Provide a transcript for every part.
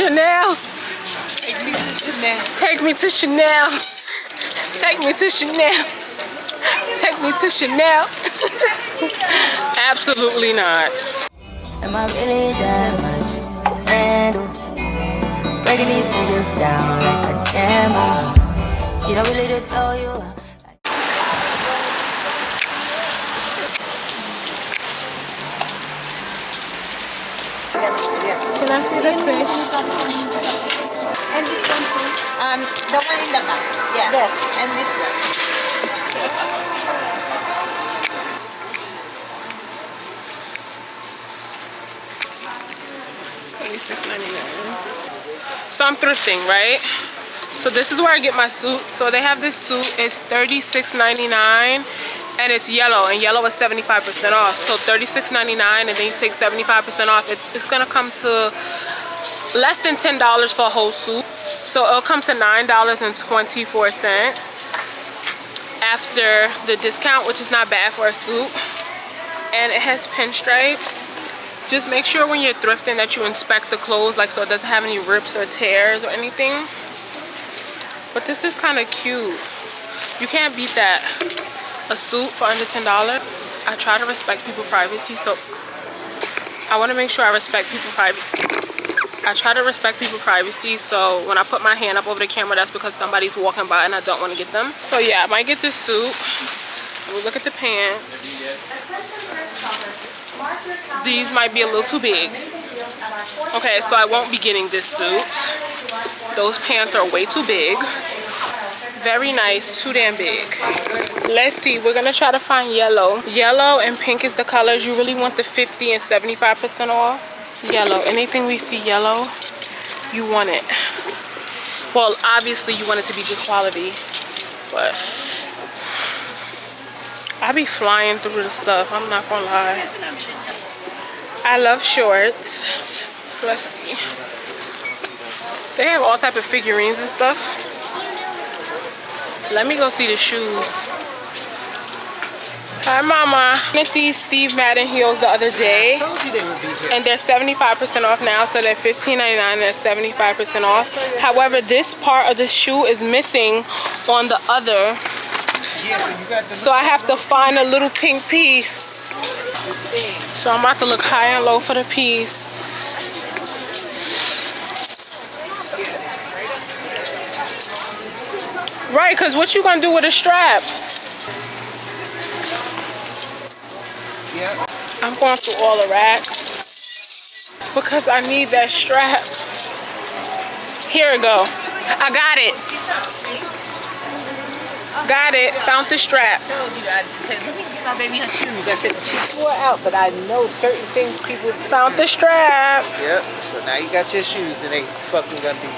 Chanel. Take me to Chanel. Take me to Chanel. Take me to Chanel. Take me to Chanel. Absolutely not. Am I really that much to handle? Breaking these niggas down like a camel. You don't really to blow you up. Can I see the fish? And this one too. The one in the back. Yes. This. And this one. So I'm thrifting, right? So this is where I get my suit. So they have this suit. It's $36.99 and it's yellow, and yellow is 75% off. So $36.99 and then you take 75% off. It's gonna come to less than $10 for a whole suit. So it'll come to $9.24 after the discount, which is not bad for a suit. And it has pinstripes. Just make sure when you're thrifting that you inspect the clothes, like, so it doesn't have any rips or tears or anything. But this is kind of cute. You can't beat that. A suit for under $10. I try to respect people's privacy, so I want to make sure I respect people's privacy. I try to respect people's privacy, so when I put my hand up over the camera, that's because somebody's walking by and I don't want to get them. So yeah, I might get this suit. We'll look at the pants. These might be a little too big. Okay, so I won't be getting this suit. Those pants are way too big. Very nice, too damn big. Let's see, we're gonna try to find yellow. Yellow and pink is the colors. You really want the 50 and 75% off. Yellow, anything we see yellow, you want it. Well, obviously you want it to be good quality, but I be flying through the stuff, I'm not gonna lie. I love shorts. Let's see. They have all type of figurines and stuff. Let me go see the shoes. Hi, Mama. I met these Steve Madden heels the other day. I told you they would be here. And they're 75% off now, so they're $15.99 and they're 75% off. However, this part of the shoe is missing on the other. So I have to find a little pink piece. So I'm about to look high and low for the piece. Right, because what you gonna do with a strap? Yeah. I'm going through all the racks because I need that strap. Here we go. I got it. Got it. Found the strap. I told you, I just said, let me get my baby her shoes. I said, she swore out, but I know certain things people... Found the strap. Yep, so now you got your shoes and they fucking gonna be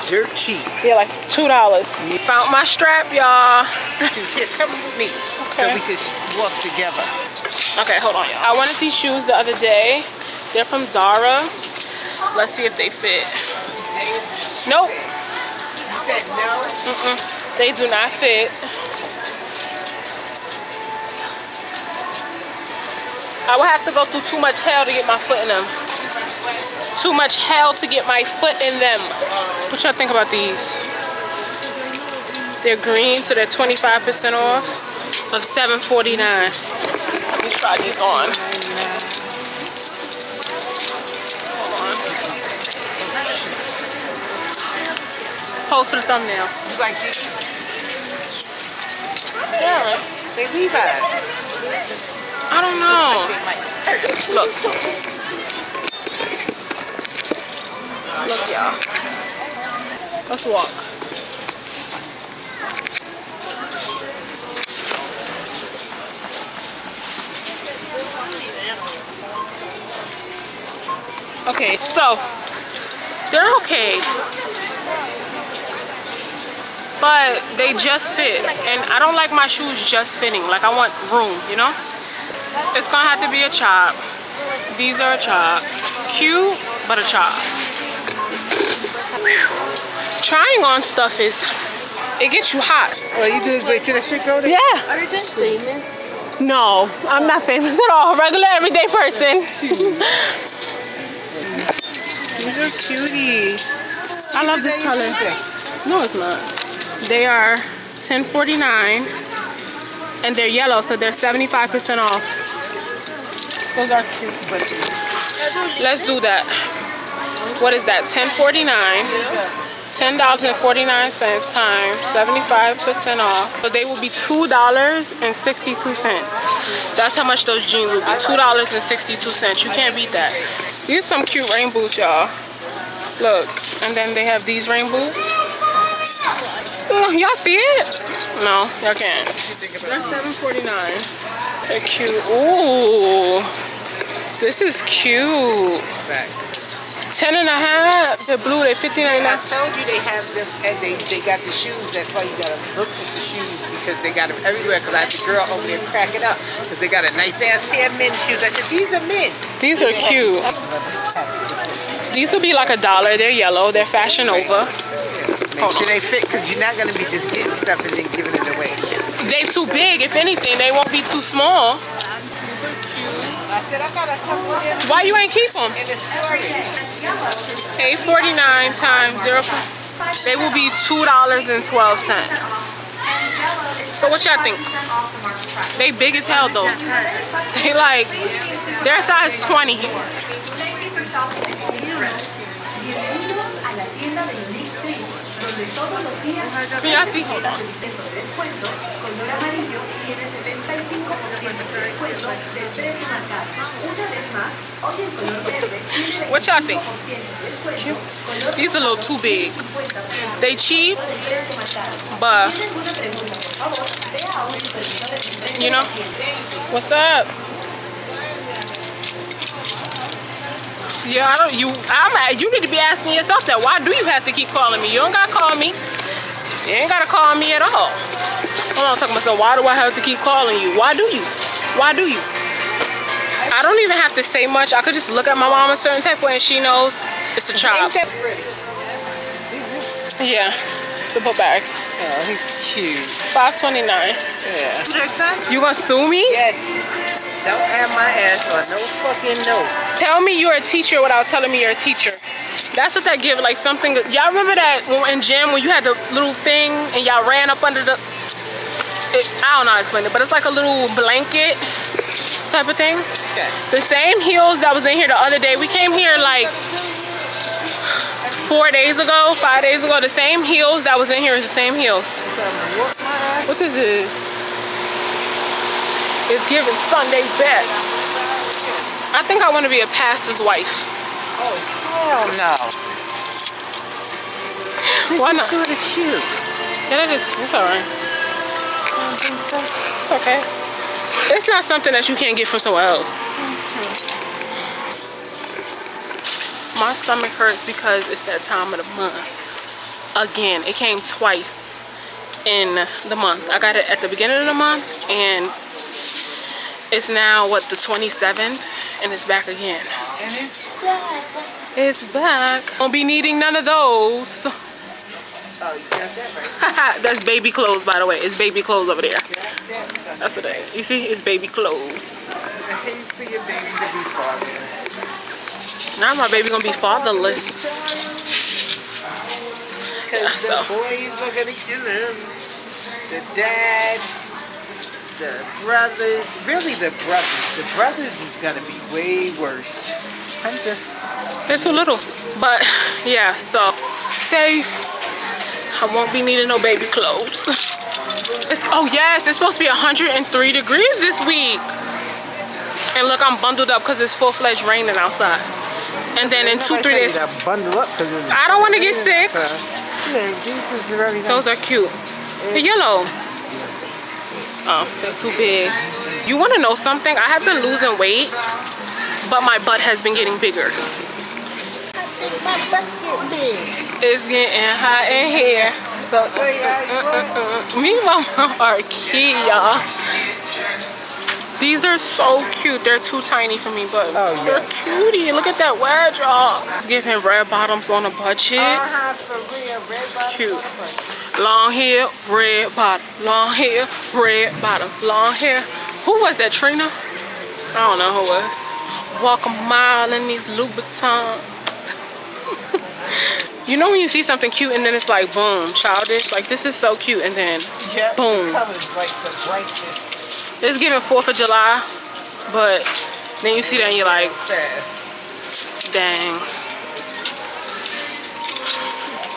dirt cheap. Yeah, like $2. Yeah. Found my strap, y'all. Here, come with me so we can walk together. Okay, hold on, y'all. I wanted these shoes the other day. They're from Zara. Let's see if they fit. Nope. You said no? They do not fit. I would have to go through too much hell to get my foot in them. Too much hell to get my foot in them. What y'all think about these? They're green, so they're 25% off of $7.49. Let me try these on. Hold on. Pose for the thumbnail. You like these? Yeah, right. They Levi's. I don't know. They might hurt. Look. Look, y'all. Let's walk. Okay, so they're okay, but they just fit, and I don't like my shoes just fitting. Like, I want room, you know? It's gonna have to be a chop. These are a chop. Cute, but a chop. Trying on stuff it gets you hot. All you do is wait till the shit go there? Yeah. Are you just famous? No, I'm not famous at all. Regular, everyday person. These are cutie. I love this color. No, it's not. They are $10.49 and they're yellow, so they're 75% off. Those are cute. Let's do that. What is that? $10.49. $10.49 times 75% off. So they will be $2.62. That's how much those jeans will be. $2.62. You can't beat that. These are some cute rain boots, y'all. Look, and then they have these rain boots. Y'all see it? No, y'all can't. They're $7.49. They're cute. Ooh, this is cute. 10 and a half. They're blue. They're $15.99. I told you they have them, and they got the shoes. That's why you gotta look at the shoes, because they got them everywhere. Because I had the girl over there cracking up because they got a nice ass pair of men's shoes. I said, these are men. These are cute. These will be like $1. They're yellow. They're Fashion Over. Make sure they fit, because you're not gonna be just getting stuff and then giving it away. They too big. If anything, they won't be too small. I said I got a couple of them. Why you ain't keep them? In the storage. $8.49 times 0. They will be $2.12. So what y'all think? They big as hell though. They like, they're size 20. Can y'all see? Hold on. What y'all think? These are a little too big. They cheap, but you know, what's up? Yeah, you need to be asking yourself that. Why do you have to keep calling me? You don't gotta call me. You ain't gotta call me at all. Hold on, I'm talking about, so why do I have to keep calling you? Why do you? Why do you? I don't even have to say much. I could just look at my mom a certain type of way and she knows it's a child. Yeah, it's a book bag. Oh, he's cute. $5.29. Yeah. You gonna sue me? Yes. Don't have my ass on no fucking no. Tell me you're a teacher without telling me you're a teacher. That's what that give, like something. Y'all remember that in gym when you had the little thing and y'all ran up under the, I don't know how to explain it, but it's like a little blanket type of thing. Okay. The same heels that was in here the other day. We came here like 4 days ago, 5 days ago. The same heels that was in here is the same heels. What is this? It's giving Sunday best. I think I want to be a pastor's wife. Oh, hell no. This Why is not? sort of cute. Yeah, that is cute. It's alright. I don't think so. It's okay. It's not something that you can't get from somewhere else. My stomach hurts because it's that time of the month. Again, it came twice in the month. I got it at the beginning of the month and it's now, what, the 27th? And it's back again. And it's back. It's back. Won't be needing none of those. Oh, you got that right. That's baby clothes, by the way. It's baby clothes over there. You got that. That's what it is. You see? It's baby clothes. I hate for your baby to be fatherless. Now my baby gonna be fatherless. Yeah, The so. boys are gonna kill him. The dad. The brothers, really the brothers is gonna be way worse. Hunter. They're too little. But yeah, so safe. I won't be needing no baby clothes. Oh yes, it's supposed to be 103 degrees this week. And look, I'm bundled up because it's full-fledged raining outside. And then in 2-3 days, Bundle up I don't want to get sick. Those are cute. The yellow. Oh, they're too big. You want to know something? I have been losing weight, but my butt has been getting bigger. I think my butt's getting big. It's getting hot in here. Me and mama are cute, y'all. These are so cute. They're too tiny for me, but they're cutie. Look at that wedge, y'all. It's giving red bottoms on a budget. For real, red bottom. Cute. Long hair, red bottom. Long hair, red bottom. Long hair. Who was that, Trina? I don't know who it was. Walk a mile in these Louboutins. You know when you see something cute and then it's like, boom, childish? Like, this is so cute and then, boom. The colors, like the brightness. It's giving 4th of July, but then you see that and you're like, Fast. dang.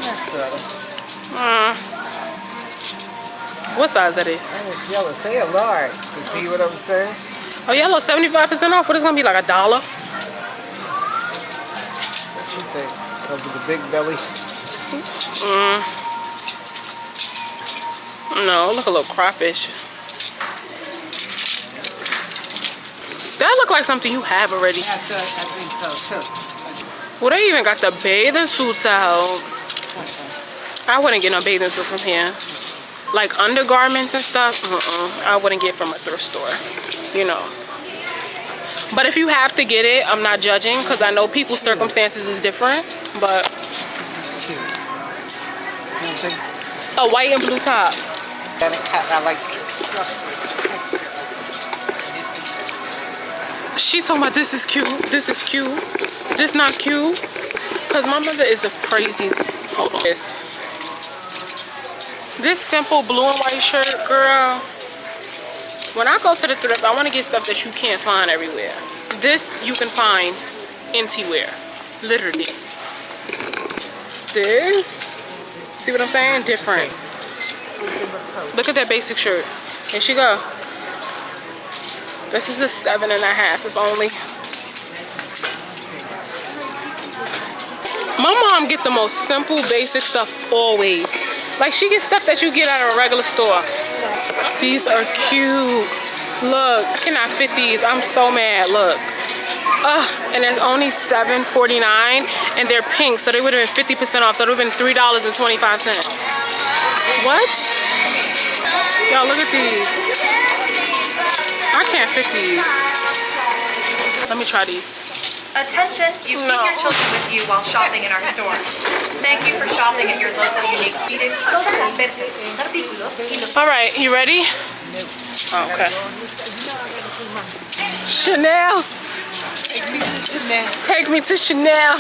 That's subtle. What size that is? That was yellow. Say a large. You see what I'm saying? Oh, yellow, 75% off. What is it gonna be, like $1? What you think? Over the big belly? No, look a little croppish. That look like something you have already. I think so too. Well, they even got the bathing suits out. I wouldn't get no bathing suit from here. Like undergarments and stuff, I wouldn't get from a thrift store, you know. But if you have to get it, I'm not judging because I know people's circumstances is different. But This is cute. You don't think so? a white and blue top. I like it. She talking about this is cute, this is cute, this not cute. Cause my mother is a crazy. Hold on. This simple blue and white shirt, girl. When I go to the thrift, I want to get stuff that you can't find everywhere. This you can find anywhere, literally. This, see what I'm saying? Different. Look at that basic shirt. Here she go. This is a 7.5, if only. My mom get the most simple, basic stuff always. Like she gets stuff that you get at a regular store. These are cute. Look, I cannot fit these. I'm so mad. Look. And it's only $7.49, and they're pink, so they would have been 50% off. So it would have been $3.25. What? Y'all, look at these. I can't fit these. Let me try these. Attention, you keep your children with you while shopping in our store. Thank you for shopping at your local unique feeding. All right, you ready? Oh, okay. Chanel. Take me to Chanel.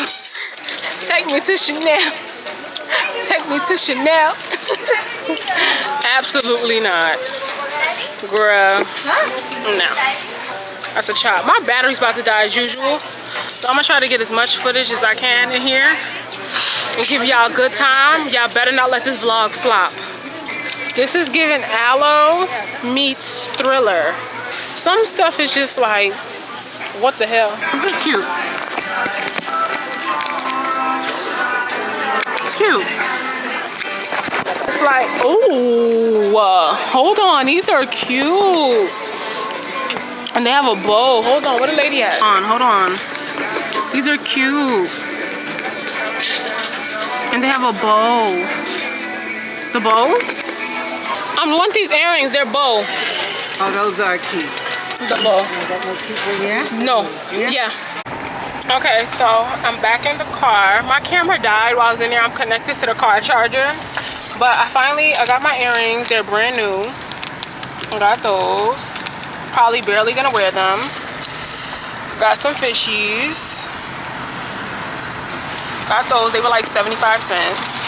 Take me to Chanel. Take me to Chanel. Absolutely not. Girl. No. That's a chop. My battery's about to die as usual. So I'm gonna try to get as much footage as I can in here and give y'all a good time. Y'all better not let this vlog flop. This is giving Aloe meets Thriller. Some stuff is just like, what the hell? This is cute. It's cute. It's like, ooh, hold on, these are cute. And they have a bow. Hold on, where the lady at? Hold on. These are cute. And they have a bow. The bow? I want these earrings, they're bow. Oh, those are cute. The bow. Yeah? No. Yeah. Okay, so I'm back in the car. My camera died while I was in there. I'm connected to the car charger. But I got my earrings. They're brand new. I got those. Probably barely gonna wear them. Got some fishies. Got those. They were like 75 cents.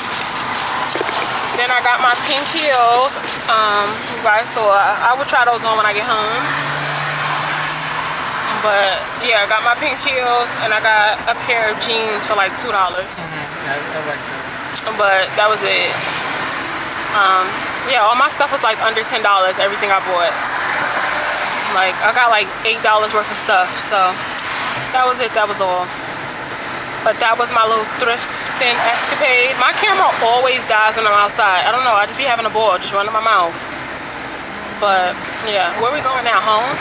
Then I got my pink heels. You guys saw. I will try those on when I get home. But yeah, I got my pink heels and I got a pair of jeans for like $2. I like those. But that was it. Yeah, all my stuff was like under $10. Everything I bought. Like I got like $8 worth of stuff. So that was it. That was all. But that was my little thrifting escapade. My camera always dies when I'm outside. I don't know. I just be having a ball, just running my mouth. But yeah, where we going now? Home?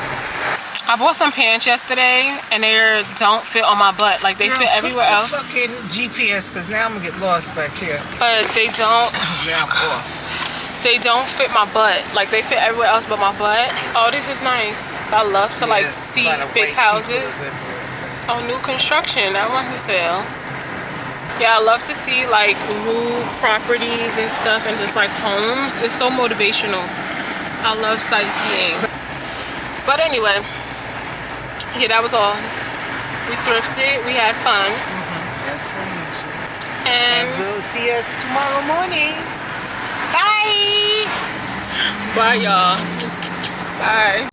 I bought some pants yesterday, and they don't fit on my butt. Like they fit everywhere else. Fucking GPS, because now I'm gonna get lost back here. But they don't. They don't fit my butt. Like they fit everywhere else but my butt. Oh, this is nice. I love to like see big houses. Oh, new construction. That one's to sell. Yeah, I love to see like new properties and stuff and just like homes. It's so motivational. I love sightseeing. But anyway, yeah, that was all. We thrifted. We had fun. That's pretty much it. And we'll see us tomorrow morning. Bye. Bye, y'all. Bye.